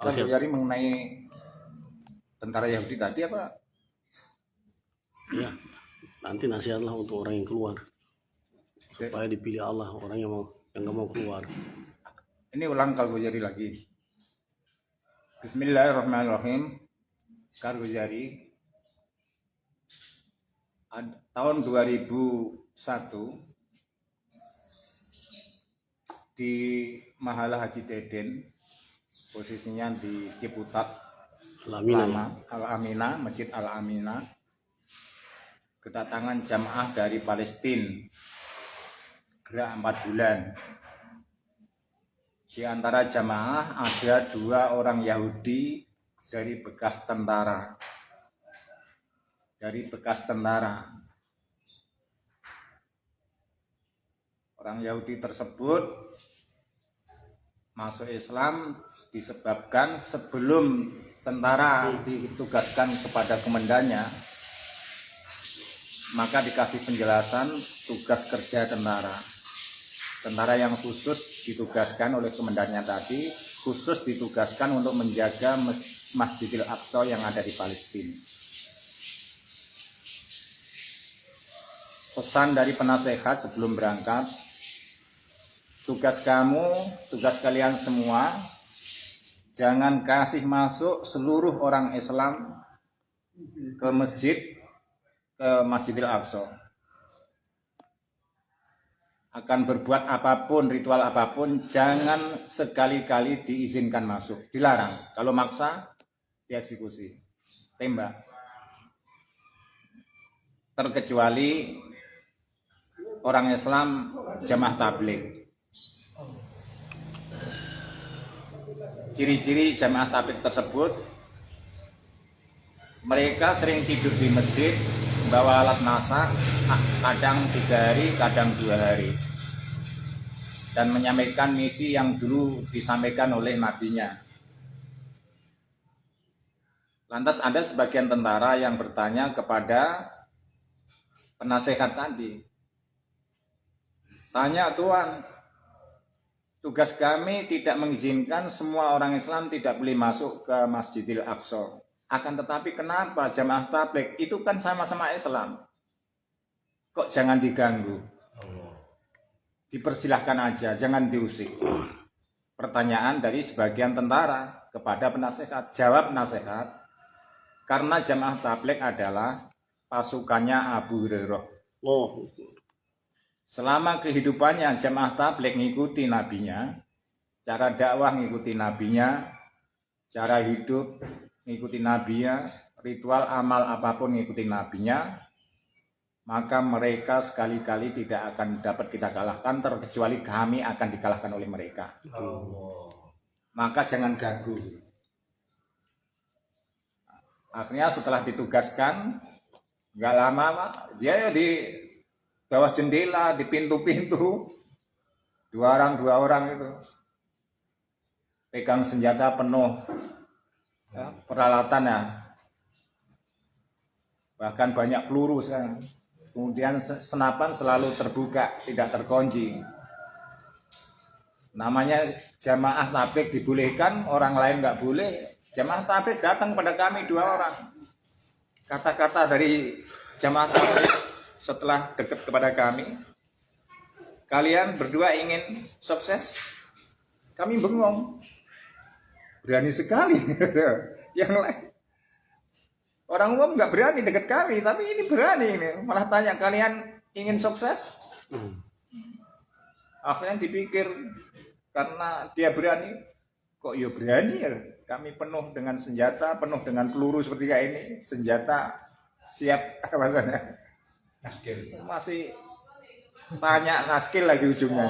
Kan Yari mengenai tentara Yahudi tadi apa? Ya, nanti nasihatlah untuk orang yang keluar supaya dipilih Allah orang yang nggak mau keluar. Ini ulang Kalgojari lagi. Bismillahirrahmanirrahim. Kalgojari tahun 2001 di Mahala Haji Deden, posisinya di Ciputat Al-Aminah, Masjid Al-Aminah, kedatangan jamaah dari Palestina gerak 4 bulan. Di antara jamaah ada 2 orang Yahudi dari bekas tentara. Orang Yahudi tersebut masuk Islam disebabkan sebelum tentara ditugaskan kepada komandannya, maka dikasih penjelasan tugas kerja tentara. Tentara yang khusus ditugaskan oleh komandannya tadi, khusus ditugaskan untuk menjaga Masjidil Aqsa yang ada di Palestina. Pesan dari penasehat sebelum berangkat, tugas kalian semua, jangan kasih masuk seluruh orang Islam ke Masjidil Aqsa. Akan berbuat apapun, ritual apapun, jangan sekali-kali diizinkan masuk, dilarang. Kalau maksa, dieksekusi, tembak. Terkecuali orang Islam jamaah tabligh. Ciri-ciri jamaah tabligh tersebut, mereka sering tidur di masjid, bawa alat masak, kadang 3 hari, kadang 2 hari, dan menyampaikan misi yang dulu disampaikan oleh nabinya. Lantas ada sebagian tentara yang bertanya kepada penasehat tadi, tanya, Tuan, tugas kami tidak mengizinkan semua orang Islam tidak boleh masuk ke Masjidil Aqsa. Akan tetapi kenapa jamaah tabligh itu kan sama-sama Islam, kok jangan diganggu? Dipersilahkan aja, jangan diusik. Pertanyaan dari sebagian tentara kepada penasehat. Jawab penasehat, karena jamaah tabligh adalah pasukannya Abu Hurairah. Selama kehidupannya jamaah tabligh ngikuti nabinya, cara dakwah ngikuti nabinya, cara hidup ngikuti nabinya, ritual amal apapun ngikuti nabinya, maka mereka sekali-kali tidak akan dapat kita kalahkan, terkecuali kami akan dikalahkan oleh mereka. Maka jangan ganggu. Akhirnya setelah ditugaskan, nggak lama dia di bawah jendela, di pintu-pintu, 2 orang itu pegang senjata penuh, ya, peralatan ya, bahkan banyak peluru sekarang. Kemudian senapan selalu terbuka, tidak terkunci. Namanya jamaah tabligh dibolehkan, orang lain nggak boleh. Jamaah tabligh datang pada kami 2 orang. Kata-kata dari jamaah tabligh setelah dekat kepada kami, kalian berdua ingin sukses? Kami bengong, berani sekali. Yang lain, orang umum nggak berani dekat kami, tapi ini berani ini. Malah tanya, kalian ingin sukses? Akhirnya dipikir, karena dia berani, kok ya berani ya? Kami penuh dengan senjata, penuh dengan peluru seperti kayak ini, senjata siap rasanya. Masih tanya naskil lagi ujungnya.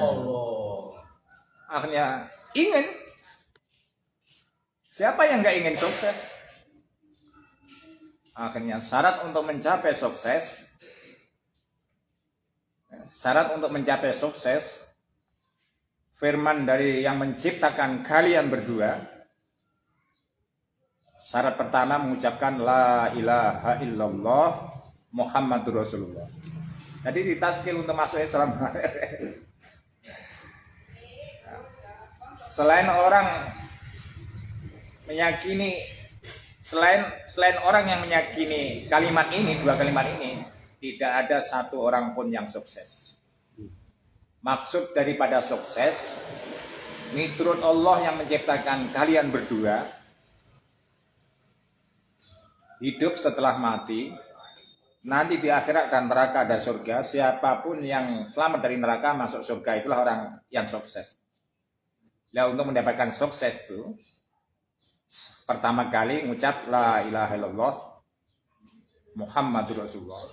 Akhirnya ingin. Siapa yang nggak ingin sukses? Akhirnya syarat untuk mencapai sukses, firman dari yang menciptakan kalian berdua, syarat pertama mengucapkan la ilaha illallah Muhammadur Rasulullah. Jadi ditaskil untuk masuk Islam. Selain orang meyakini selain orang yang meyakini kalimat ini, dua kalimat ini, tidak ada satu orang pun yang sukses. Maksud daripada sukses, menurut Allah yang menciptakan kalian berdua, hidup setelah mati, nanti di akhirat dan neraka ada surga. Siapapun yang selamat dari neraka masuk surga, itulah orang yang sukses. Nah, untuk mendapatkan sukses itu, pertama kali mengucap la ilaha illallah Muhammadur Rasulullah.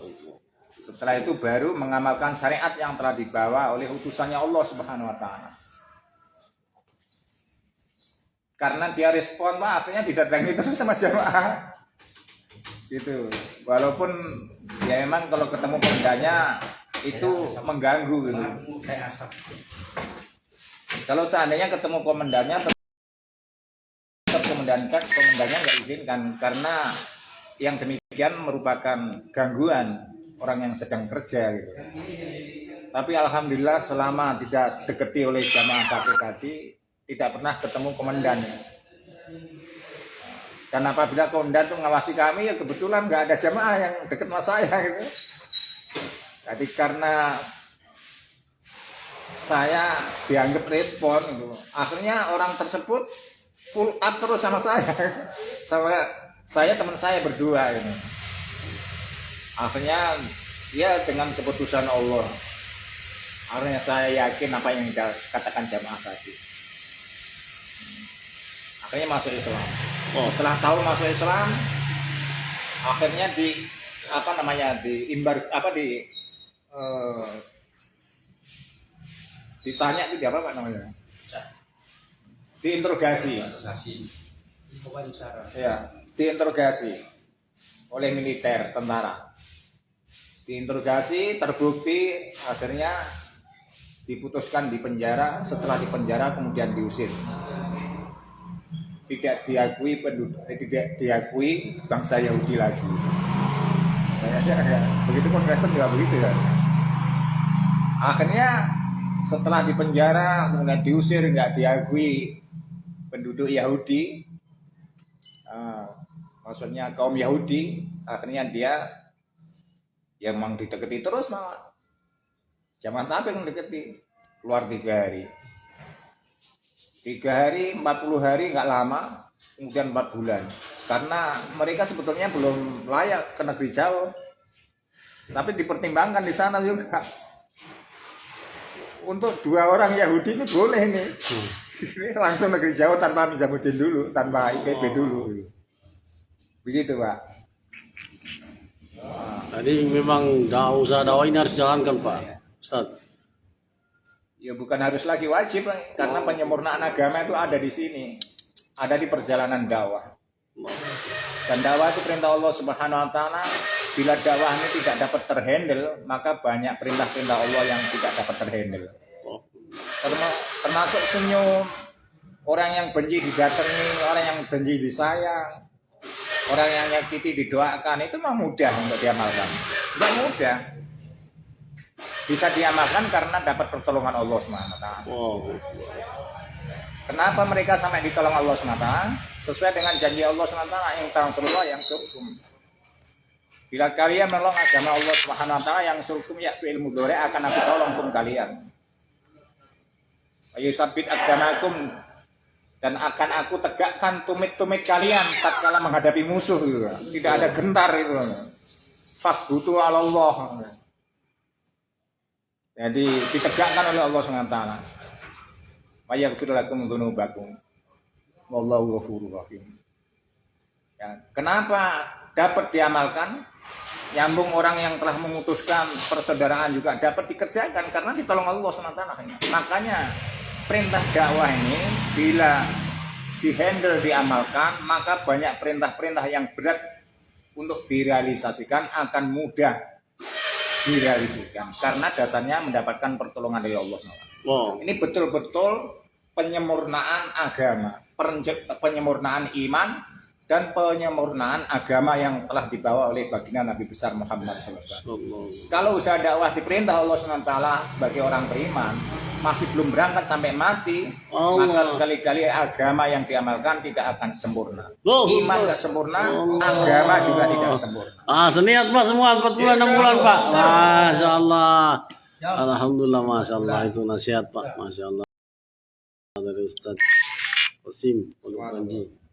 Setelah itu baru mengamalkan syariat yang telah dibawa oleh utusannya Allah Subhanahu wa taala. Karena dia respon, akhirnya didatangi terus sama jamaah. Gitu. Walaupun ya emang kalau ketemu komandannya itu mengganggu gitu. Kalau seandainya ketemu komandannya tetap komandannya nggak izinkan, karena yang demikian merupakan gangguan orang yang sedang kerja gitu. Tapi alhamdulillah selama tidak deketi oleh jamaah tadi tidak pernah ketemu komandannya. Dan apabila komandan itu ngawasi kami, ya kebetulan nggak ada jamaah yang dekat sama saya gitu. Jadi karena saya dianggap respon gitu, akhirnya orang tersebut full up terus sama saya, sama saya teman saya berdua ini. Akhirnya ya dengan keputusan Allah, akhirnya saya yakin apa yang dikatakan jamaah tadi. Akhirnya masuk Islam. Setelah tahu masuk Islam, akhirnya ditanya itu apa Pak namanya? Diinterogasi. Ya, diinterogasi oleh militer, tentara. Diinterogasi, terbukti, akhirnya diputuskan di penjara. Setelah di penjara kemudian diusir. Tidak diakui bangsa Yahudi lagi. Begitu pun Kristen juga begitu ya. Akhirnya setelah di penjara kemudian diusir, nggak diakui penduduk Yahudi, maksudnya kaum Yahudi, akhirnya dia yang memang dideketi terus malah jamaah tabligh yang deketi, keluar 3 hari. 3 hari, 40 hari nggak lama, kemudian 4 bulan. Karena mereka sebetulnya belum layak ke negeri jauh, tapi dipertimbangkan di sana juga. Untuk 2 orang Yahudi ini boleh nih, langsung negeri jauh tanpa menjamudin dulu, tanpa IPB dulu. Begitu Pak. Jadi memang usaha dakwah ini harus dijalankan Pak Ustaz. Ya bukan harus lagi wajib, karena penyempurnaan agama itu ada di sini, ada di perjalanan dakwah. Dan dakwah itu perintah Allah Subhanahu wa taala. Bila dakwah ini tidak dapat terhandle, maka banyak perintah-perintah Allah yang tidak dapat terhandle. Termasuk senyum, orang yang benci didatangi, orang yang benci disayang, orang yang nyakiti didoakan, itu mah mudah untuk diamalkan. Tidak mudah. Bisa diamalkan karena dapat pertolongan Allah SWT. Kenapa mereka sampai ditolong Allah SWT? Sesuai dengan janji Allah SWT yang tansurullah yang surkum. Bila kalian menolong agama Allah SWT yang surkum ya fi'il mudhari, akan aku tolong kalian. Ayo sabit agamakum, dan akan aku tegakkan tumit-tumit kalian tatkala menghadapi musuh gitu. Tidak ada gentar itu. Fasbutu ala Allah. Jadi ditegakkan oleh Allah SWT. Wa yaghfir lakum dzunubakum. Wallahu ghafurur rahim. Ya, kenapa dapat diamalkan? Nyambung orang yang telah memutuskan persaudaraan juga dapat dikerjakan karena ditolong Allah SWT. Makanya perintah dakwah ini bila dihandle, diamalkan, maka banyak perintah-perintah yang berat untuk direalisasikan akan mudah direalisasikan karena dasarnya mendapatkan pertolongan dari Allah. Ini betul-betul penyempurnaan agama, penyempurnaan iman, dan penyempurnaan agama yang telah dibawa oleh baginda Nabi besar Muhammad SAW. Kalau usaha dakwah diperintah Allah SWT sebagai orang beriman masih belum berangkat sampai mati, maka sekali-kali agama yang diamalkan tidak akan sempurna. Iman tidak sempurna, agama juga tidak sempurna. Seniat Pak semua 4 bulan 6 bulan Pak. Masya Allah. Alhamdulillah, Masya Allah, itu nasihat Pak. Masya Allah dari Ustadz Qasim Pondok Panji.